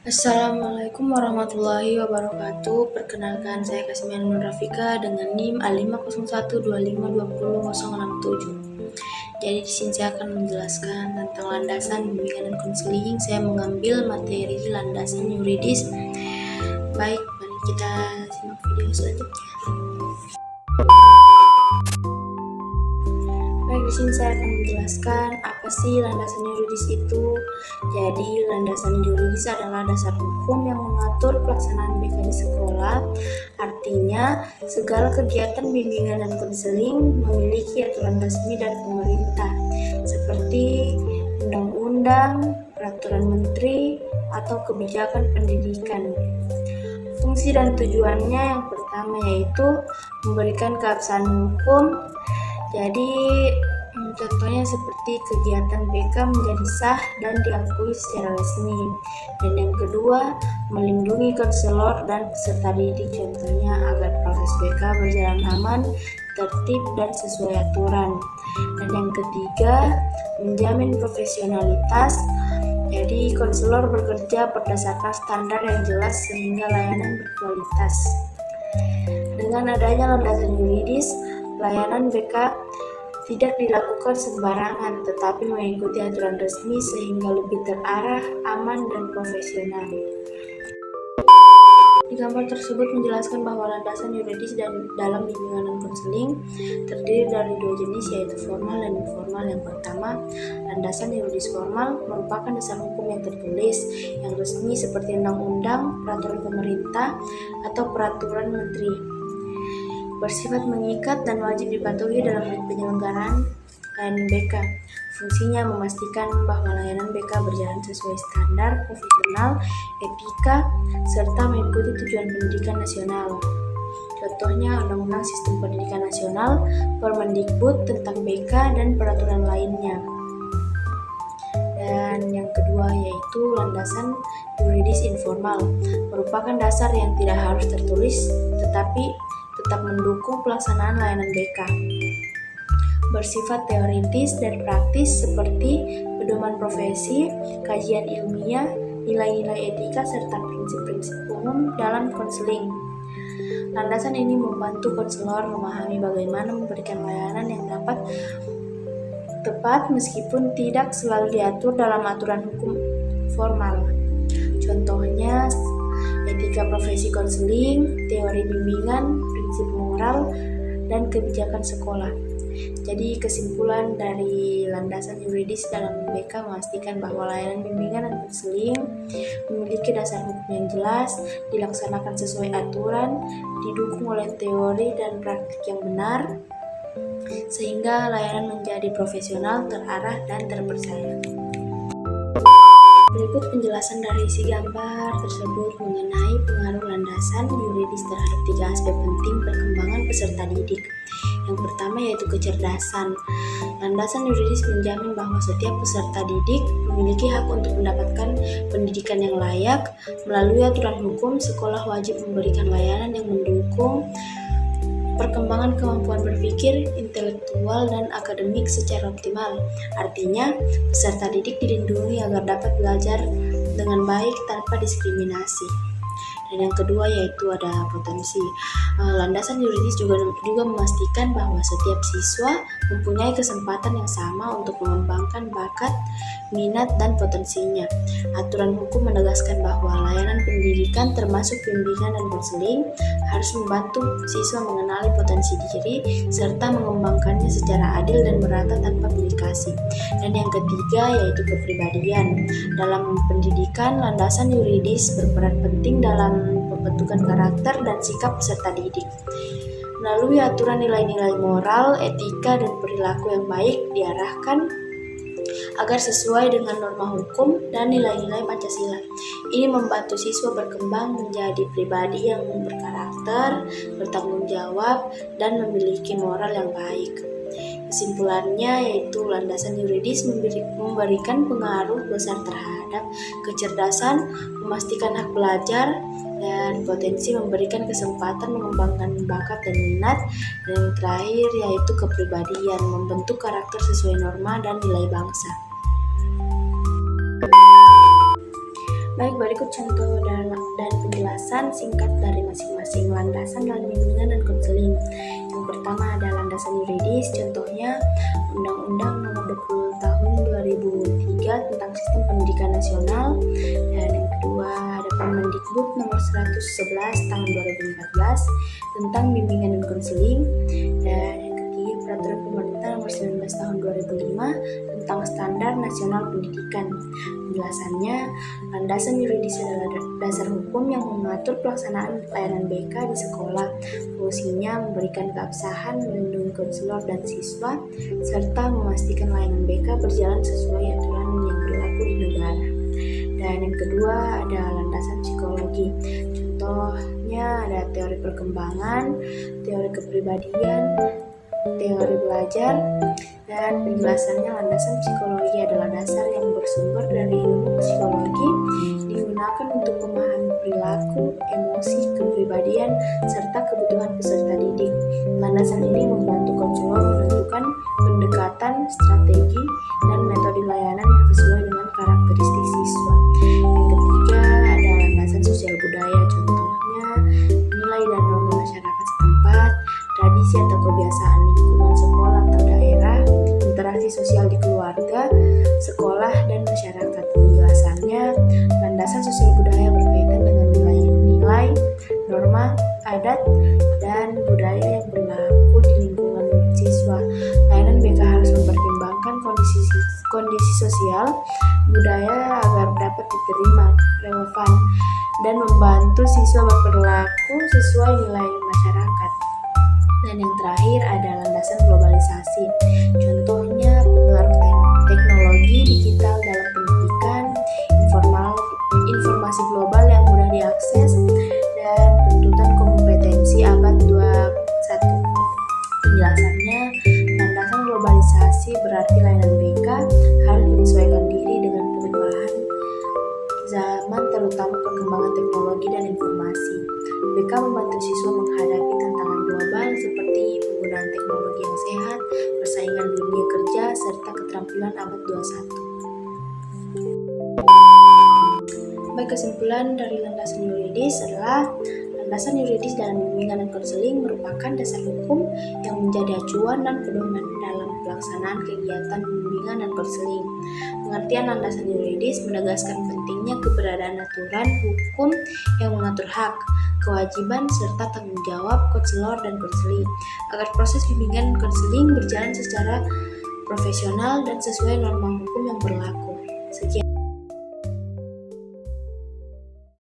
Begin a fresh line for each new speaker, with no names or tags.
Assalamualaikum warahmatullahi wabarakatuh. Perkenalkan, saya Kasmian Nur Rafika dengan NIM A50125200067. Jadi di sini saya akan menjelaskan tentang landasan bimbingan dan konseling. Saya mengambil materi landasan yuridis. Baik, mari kita simak video selanjutnya. Baik, di sini saya akan menjelaskan apa sih landasan yuridis itu. Jadi, landasan yuridis adalah dasar hukum yang mengatur pelaksanaan BK di sekolah. Artinya, segala kegiatan bimbingan dan konseling memiliki aturan resmi dari pemerintah, seperti undang-undang, peraturan menteri, atau kebijakan pendidikan. Fungsi dan tujuannya yang pertama yaitu memberikan keabsahan hukum. Jadi contohnya seperti kegiatan BK menjadi sah dan diakui secara resmi. Dan yang kedua, melindungi konselor dan peserta didik, contohnya agar proses BK berjalan aman, tertib, dan sesuai aturan. Dan yang ketiga, menjamin profesionalitas. Jadi konselor bekerja berdasarkan standar yang jelas sehingga layanan berkualitas. Dengan adanya landasan yuridis, layanan BK tidak dilakukan sembarangan, tetapi mengikuti aturan resmi sehingga lebih terarah, aman, dan profesional. Di gambar tersebut menjelaskan bahwa landasan yuridis dalam bimbingan dan konseling terdiri dari dua jenis, yaitu formal dan informal. Yang pertama, landasan yuridis formal merupakan dasar hukum yang tertulis, yang resmi seperti undang-undang, peraturan pemerintah, atau peraturan menteri. Bersifat mengikat dan wajib dipatuhi dalam penyelenggaraan layanan BK. Fungsinya memastikan bahwa layanan BK berjalan sesuai standar profesional, etika, serta mengikuti tujuan pendidikan nasional. Contohnya Undang-Undang Sistem Pendidikan Nasional, Permendikbud tentang BK, dan peraturan lainnya. Dan yang kedua yaitu landasan yuridis informal, merupakan dasar yang tidak harus tertulis tetapi tetap mendukung pelaksanaan layanan BK. Bersifat teoritis dan praktis seperti pedoman profesi, kajian ilmiah, nilai-nilai etika, serta prinsip-prinsip umum dalam konseling. Landasan ini membantu konselor memahami bagaimana memberikan layanan yang dapat tepat meskipun tidak selalu diatur dalam aturan hukum formal. Contohnya etika profesi konseling, teori bimbingan, prinsip moral, dan kebijakan sekolah. Jadi kesimpulan dari landasan yuridis dalam BK memastikan bahwa layanan bimbingan dan konseling memiliki dasar hukum yang jelas, dilaksanakan sesuai aturan, didukung oleh teori dan praktik yang benar, sehingga layanan menjadi profesional, terarah, dan terpercaya. Berikut penjelasan dari isi gambar tersebut mengenai pengaruh landasan yuridis terhadap tiga aspek penting perkembangan peserta didik. Yang pertama yaitu kecerdasan. Landasan yuridis menjamin bahwa setiap peserta didik memiliki hak untuk mendapatkan pendidikan yang layak. Melalui aturan hukum, sekolah wajib memberikan layanan yang mendukung perkembangan kemampuan berpikir, intelektual, dan akademik secara optimal. Artinya, peserta didik dilindungi agar dapat belajar dengan baik tanpa diskriminasi. Dan yang kedua yaitu ada potensi. Landasan yuridis juga memastikan bahwa setiap siswa mempunyai kesempatan yang sama untuk mengembangkan bakat, minat, dan potensinya. Aturan hukum menegaskan bahwa layanan pendidikan termasuk bimbingan dan konseling harus membantu siswa mengenali potensi diri serta mengembangkannya secara adil dan merata tanpa pilih kasih. Dan yang ketiga yaitu kepribadian. Dalam pendidikan, landasan yuridis berperan penting dalam pembentukan karakter dan sikap peserta didik. Melalui aturan nilai-nilai moral, etika, dan perilaku yang baik diarahkan agar sesuai dengan norma hukum dan nilai-nilai Pancasila. Ini membantu siswa berkembang menjadi pribadi yang berkarakter, bertanggung jawab, dan memiliki moral yang baik. Kesimpulannya yaitu landasan yuridis memberikan pengaruh besar terhadap kecerdasan, memastikan hak belajar, dan potensi memberikan kesempatan mengembangkan bakat dan minat. Dan yang terakhir yaitu kepribadian, membentuk karakter sesuai norma dan nilai bangsa. Baik, berikut contoh dan penjelasan singkat dari masing-masing landasan dalam bimbingan dan konseling. Yang pertama ada landasan yuridis, contohnya Undang-Undang Nomor 20 Tahun 2003 tentang Sistem Pendidikan Nasional. Dan yang kedua ada Permendikbud Nomor 111 Tahun 2014 tentang bimbingan dan konseling. Dan yang ketiga Peraturan Pemerintah Nomor 19 Tahun 2005 tentang Standar Nasional Pendidikan. Penjelasannya, landasan yuridis adalah dasar hukum yang mengatur pelaksanaan layanan BK di sekolah. Fungsinya memberikan keabsahan, melindungi konselor dan siswa, serta memastikan layanan BK berjalan sesuai aturan yang berlaku di negara. Dan yang kedua ada landasan psikologi. Contohnya ada teori perkembangan, teori kepribadian, teori belajar. Dan penjelasannya, landasan psikologi adalah dasar yang bersumber dari ilmu psikologi, digunakan untuk memahami perilaku, emosi, kepribadian, serta kebutuhan peserta didik. Landasan ini membantu konselor menentukan pendekatan, strategi, dan metode layanan yang sesuai dengan karakteristik siswa. Yang ketiga ada landasan sosial budaya, contohnya nilai dan norma masyarakat setempat, tradisi atau kebiasaan lingkungan sekolah atau daerah, interaksi sosial di keluarga, sekolah, dan masyarakat. Penjelasannya, landasan sosial budaya berkaitan dengan nilai, norma, adat, dan budaya yang berlaku di lingkungan siswa. Layanan BK harus mempertimbangkan kondisi sosial budaya agar dapat diterima, relevan, dan membantu siswa berperilaku sesuai nilai masyarakat. Dan yang terakhir ada landasan globalisasi. Contohnya pengaruh teknologi digital dalam pendidikan, informasi global yang mudah diakses, dan tuntutan kompetensi abad 21. Penjelasannya, landasan globalisasi berarti layanan BK harus menyesuaikan diri dengan perubahan zaman, terutama perkembangan teknologi dan informasi. BK membantu siswa menghadapi tantangan global seperti penggunaan teknologi yang sehat, persaingan dunia kerja, serta keterampilan abad 21. Baik, kesimpulan dari landasan yuridis adalah landasan yuridis dalam bimbingan dan konseling merupakan dasar hukum yang menjadi acuan dan pedoman dalam pelaksanaan kegiatan bimbingan dan konseling. Pengertian landasan yuridis menegaskan pentingnya keberadaan aturan hukum yang mengatur hak, kewajiban, serta tanggung jawab konselor dan konseling agar proses bimbingan dan konseling berjalan secara profesional dan sesuai norma hukum yang berlaku. Sekian.